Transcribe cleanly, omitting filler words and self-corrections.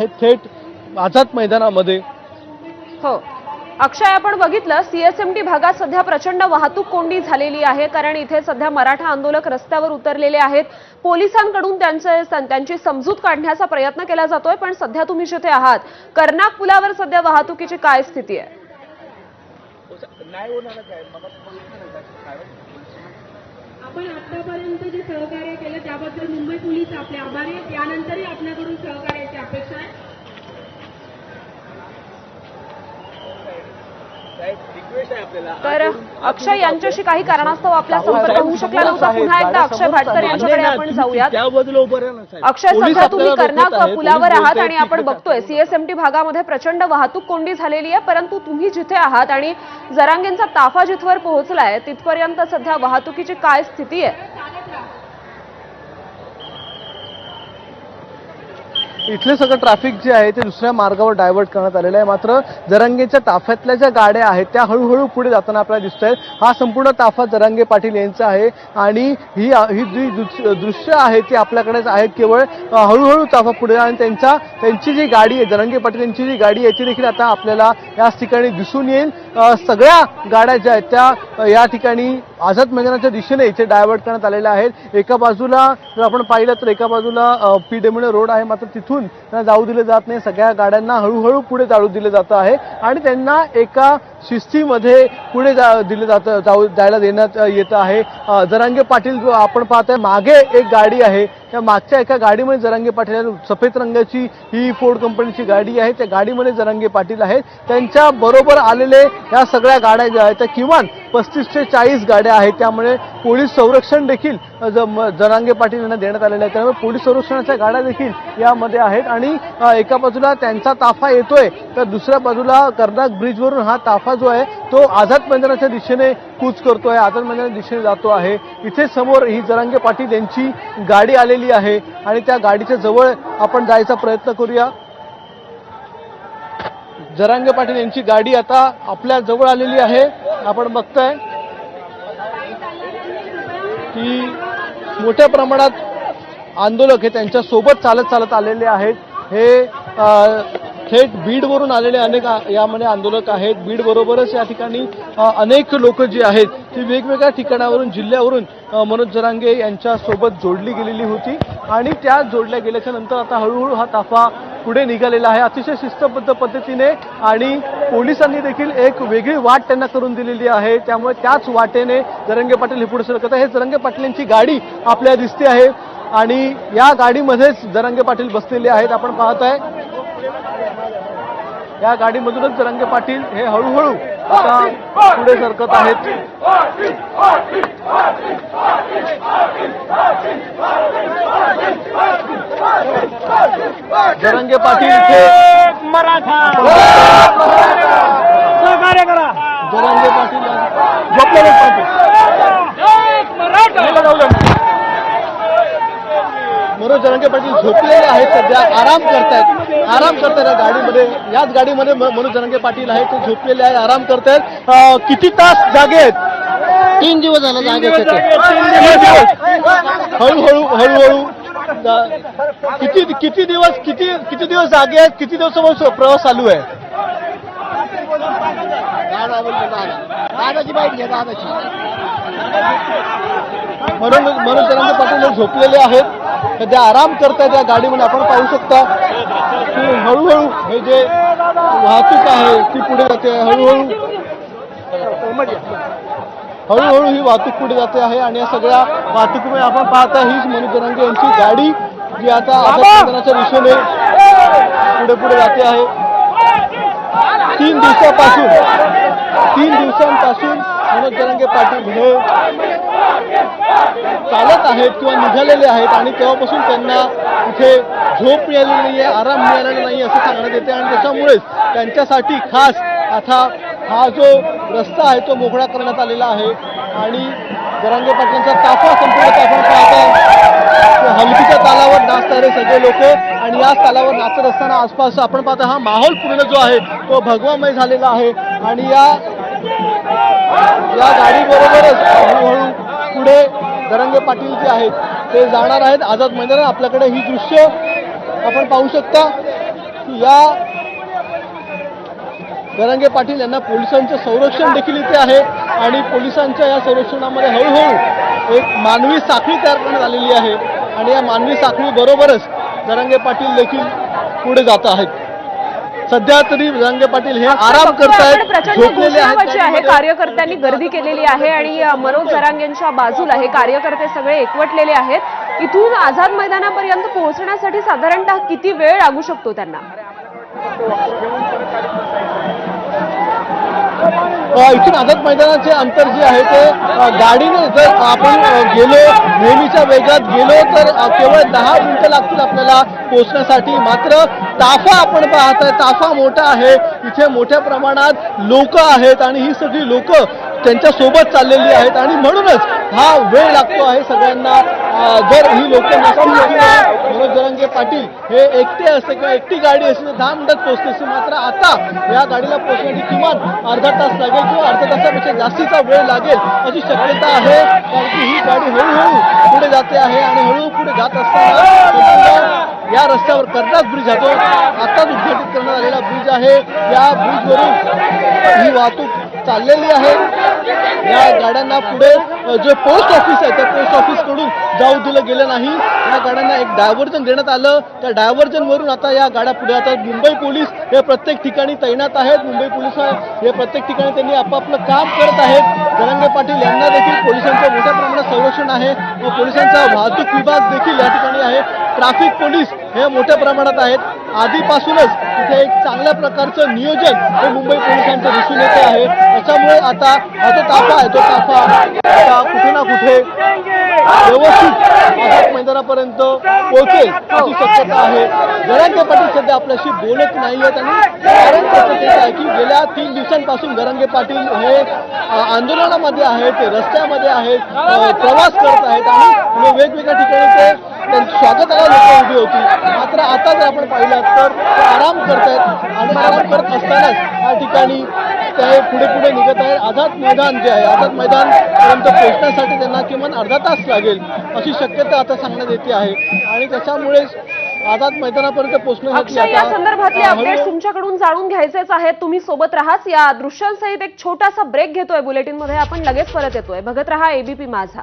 थेट आझाद मैदानामध्ये। हो अक्षय, आपण बघितलं सीएसएमटी भागात सध्या प्रचंड वाहतूक कोंडी झालेली आहे, कारण इथे सध्या मराठा आंदोलक रस्त्यावर उतरलेले आहेत। पोलिसांकडून त्यांची समजूत काढण्याचा प्रयत्न केला जातोय, पण सध्या तुम्ही जिथे आहात कर्नाक पुलावर सध्या वाहतुकीची काय स्थिती आहे? आपण आतापर्यंत जे सहकार्य केलं त्याबद्दल मुंबई पोलीस आपले आभारी आहेत। यानंतरही आपल्याकडून सहकार्याची अपेक्षा आहे। तर अक्षय यांच्याशी काही कारणास्तव आपला संपर्क होऊ शकला नव्हता। पुन्हा एकदा अक्षय भाटकर यांच्याकडे आपण जाऊयात। अक्षय, सध्या तुम्ही कर्नाक पुलावर आहात आणि आपण बघतोय सीएसएमटी भागामध्ये प्रचंड वाहतूक कोंडी झालेली आहे, परंतु तुम्ही जिथे आहात आणि जरांगेंचा ताफा जिथवर पोहोचलाय तिथपर्यंत सध्या वाहतुकीची काय स्थिती आहे? इथले सगळं ट्रॅफिक जे आहे ते दुसऱ्या मार्गावर डायव्हर्ट करण्यात आलेलं आहे। मात्र जरांगेच्या ताफ्यातल्या ज्या गाड्या आहेत त्या हळूहळू पुढे जाताना आपल्याला दिसत आहेत। हा संपूर्ण ताफा जरांगे पाटील यांचा आहे आणि ही जी दृश्य आहे ती आपल्याकडेच आहेत। केवळ हळूहळू ताफा पुढे आणि त्यांची जी गाडी आहे, जरांगे पाटील यांची जी गाडी आहे ती देखील आता आपल्याला याच ठिकाणी दिसून येईल। सगळ्या गाड्या ज्या आहेत त्या या ठिकाणी आझाद मैदानाच्या दिशेने इथे डायव्हर्ट करण्यात आलेल्या आहेत। एका बाजूला जर आपण पाहिलं तर एका बाजूला पीडब्ल्यूडी रोड आहे, मात्र तिथून त्यांना जाऊ दिले जात नाही। सगळ्या गाड्यांना हळूहळू पुढे जाऊ दिले जात आहे आणि त्यांना एका शिस्तीमध्ये पुढे जायला देण्यात येत आहे। जरांगे पाटील जो आपण पाहताय मागे एक गाडी आहे, त्या मागच्या एका गाडीमध्ये जरांगे पाटील, सफेद रंगाची ही फोर्ड कंपनीची गाडी आहे, त्या गाडीमध्ये जरांगे पाटील आहेत। त्यांच्या बरोबर आलेले या सगळ्या गाड्या ज्या आहेत त्या किमान 35 ते 40 गाड्या आहेत। त्यामुळे पोलीस संरक्षण देखील जरांगे पाटील यांना देण्यात आलेलं आहे। त्यामुळे पोलीस संरक्षणाच्या गाड्या देखील यामध्ये आहेत आणि एका बाजूला त्यांचा ताफा येतोय तर दुसऱ्या बाजूला कर्नाक ब्रिजवरून हा ताफा जो आहे तो आझाद मैदानाच्या दिशेने कूच करतोय, आझाद मैदानाच्या दिशेने जातो आहे। इथे समोर ही जरांगे पाटील यांची गाडी आलेली आहे आणि त्या गाडीच्या जवळ आपण जायचा प्रयत्न करूया। जरांगे पाटील यांची गाडी आता आपल्या जवळ आलेली आहे। आपण बघताय की मोठ्या प्रमाणात आंदोलक हे त्यांच्या सोबत चालत आलेले आहेत। हे थेट बीडवरून आलेले अनेक यामध्ये आंदोलक आहेत। बीड बरोबरच या ठिकाणी अनेक लोक जी आहेत ती वेगवेगळ्या ठिकाणावरून, जिल्ह्यावरून मनोज जरांगे यांच्या सोबत जोडली गेलेली होती आणि त्या जोडल्या गेल्याच्या नंतर आता हळूहळू हा ताफा पुढे निघालेला आहे अतिशय शिस्तबद्ध पद्धतीने आणि पोलिसांनी देखील एक वेगळी वाट त्यांना करून दिलेली आहे। त्यामुळे त्याच वाटेने जरांगे पाटील हे पुढे सरकत आहे। जरांगे पाटील यांची गाडी आपल्याला दिसते आहे आणि या गाडीमध्येच जरांगे पाटील बसलेले आहेत। आपण पाहताय या गाडीमधूनच जरांगे पाटील हे हळूहळू आता पुढे सरकत आहेत। जरांगे पाटील इथे सहकार्य करा। जरांगे पाटील झोपलेले मनोज जरांगे पाटील झोपलेले आहेत, सध्या आराम करतायत या गाडीमध्ये। याच गाडीमध्ये मनोज जरांगे पाटील आहेत, ते झोपलेले आहेत, आराम करतायत। किती तास जागे आहेत? 3 दिवस झाले जागे हळूहळू किती दिवस जागे आहेत? किती दिवसापासून प्रवास चालू आहे? दादाची बाईक घ्या, दादाची। मनोज जरांगे पाटील झोपलेले आहेत, सध्या आराम करतायत या गाडीमध्ये। आपण पाहू शकता की हळूहळू हे जे वाहतूक आहे ती पुढे जाते। हळूहळू ही वाहतूक पुढे जाते आहे आणि या सगळ्या वाहतुकीमुळे आपण पाहता हीच मनोज जरांगे यांची गाडी जी आता आझाद मैदानाच्या दिशेने पुढे जाते आहे। 3 दिवसांपासून मनोज जरांगे पाटील हे चालत आहेत किंवा निघालेले आहेत आणि तेव्हापासून त्यांना इथे झोप मिळालेली नाहीये, आराम मिळालेला नाही असं सांगण्यात येते आणि त्याच्यामुळेच त्यांच्यासाठी खास आता हा जो रस्ता आहे तो मोकळा करण्यात आलेला आहे आणि जरांगे पाटलांचा ताफा संपूर्ण ताफा पाहता हलकीच्या तालावर नाचणारे सगळे लोक आणि याच तालावर नाचत असताना आसपास आपण पाहता हा माहोल पूर्ण जो आहे तो भगवामय झालेला आहे आणि या गाडीबरोबरच हळूहळू पुढे जरांगे पाटील जे आहेत ते जाणार आहेत आझाद मैदानात। आपल्याकडे ही दृश्य आपण पाहू शकता। की या जरांगे पाटील यांना पोलिसांचं संरक्षण देखील इथे आहे आणि पोलिसांच्या या संरक्षणामध्ये हळूहळू एक मानवी साखळी तयार करण्यात आलेली आहे आणि या मानवी साखळी बरोबरच जरांगे पाटील देखील पुढे जात आहेत। सध्या तरी जरांगे पाटील हे आराम करतायत, प्रचंड घोषणाबाजी आहे, कार्यकर्त्यांनी गर्दी केलेली आहे आणि मनोज जरांगेंच्या बाजूला हे कार्यकर्ते सगळे एकवटलेले आहेत। इथून आझाद मैदानापर्यंत पोहोचण्यासाठी साधारणतः किती वेळ लागू शकतो त्यांना? इथून आझाद मैदानाचे अंतर जे आहे ते गाडीने जर आपण गेलो नेहमीच्या वेगात गेलो तर केवळ 10 मिनिटं लागतील आपल्याला पोहोचण्यासाठी। मात्र ताफा आपण पाहताय, ताफा मोठा आहे, इथे मोठ्या प्रमाणात लोक आहेत आणि ही सगळी लोक त्यांच्या सोबत चाललेली आहेत आणि म्हणूनच हा वेळ लागतो आहे सगळ्यांना। जर ही लोक नसतील मनोज जरांगे पाटील हे एकटे असते किंवा एकटी गाडी असते तर 10 मिनिटात पोहोचते असते, मात्र आता या गाडीला पोहोचण्यासाठी किमान अर्धा तास लागेल किंवा अर्धा तासापेक्षा जास्तीचा वेळ लागेल अशी शक्यता आहे, कारण की ही गाडी हळूहळू पुढे जाते आहे आणि हळूहळू पुढे जात असताना या रस्त्यावर कर्नास ब्रिज जातो, आताच उद्घाटित करण्यात आलेला ब्रिज आहे, या ब्रिजवरून ही वाहतूक चाललेली आहे। या गाड्यांना पुढे जे पोस्ट ऑफिस आहे त्या पोस्ट ऑफिस कडून जाऊ दिलं गेलं नाही, या गाड्यांना एक डायव्हर्जन देण्यात आलं, त्या डायव्हर्जन वरून आता या गाड्या पुढे जातात। मुंबई पोलीस हे प्रत्येक ठिकाणी तैनात आहेत, मुंबई पोलीस हे प्रत्येक ठिकाणी त्यांनी आपापलं काम करत आहेत। जरांगे पाटील यांना देखील पोलिसांचं मोठ्या प्रमाणात संरक्षण आहे व पोलिसांचा वाहतूक विभाग देखील या ठिकाणी आहे, ट्रॅफिक पोलीस हे मोठ्या प्रमाणात आहेत। आधीपासूनच इथे एक चांगल्या प्रकारचं नियोजन हे मुंबई पोलिसांचं दिसून येते आहे, त्याच्यामुळे आता हा जो ताफा आहे तो ताफा आता कुठे ना कुठे व्यवस्थित आझाद मैदानापर्यंत पोहोचेल अशी शक्यता आहे। जरांगे पाटील सध्या आपल्याशी बोलत नाहीयेत आणि कारण त्याचं तेच आहे की गेल्या 3 दिवसांपासून जरांगे पाटील हे आंदोलनामध्ये आहेत, ते रस्त्यामध्ये आहेत, प्रवास करत आहेत आणि वेगवेगळ्या ठिकाणी ते त्यांच्या स्वागताला लोक उभी होती, मात्र आता जर आपण पाहिलं तर ते आराम करतायत आणि आराम करत असतानाच या ठिकाणी ते पुढे पुढे निघत आहेत। आझाद मैदान जे आहे, आझाद मैदान पर्यंत पोहोचण्यासाठी त्यांना किमान अर्धा तास लागेल अशी शक्यता आता सांगण्यात येते आहे आणि त्याच्यामुळे आझाद मैदानापर्यंत पोहोचण्यासाठी अक्षय, या संदर्भातले अपडेट्स तुमच्याकडून जाणून घ्यायचेच आहेत, तुम्ही सोबत राहाच। या दृश्यांसहित एक छोटासा ब्रेक घेतोय बुलेटिन मध्ये, आपण लगेच परत येतोय। बघत रहा एबीपी माझा।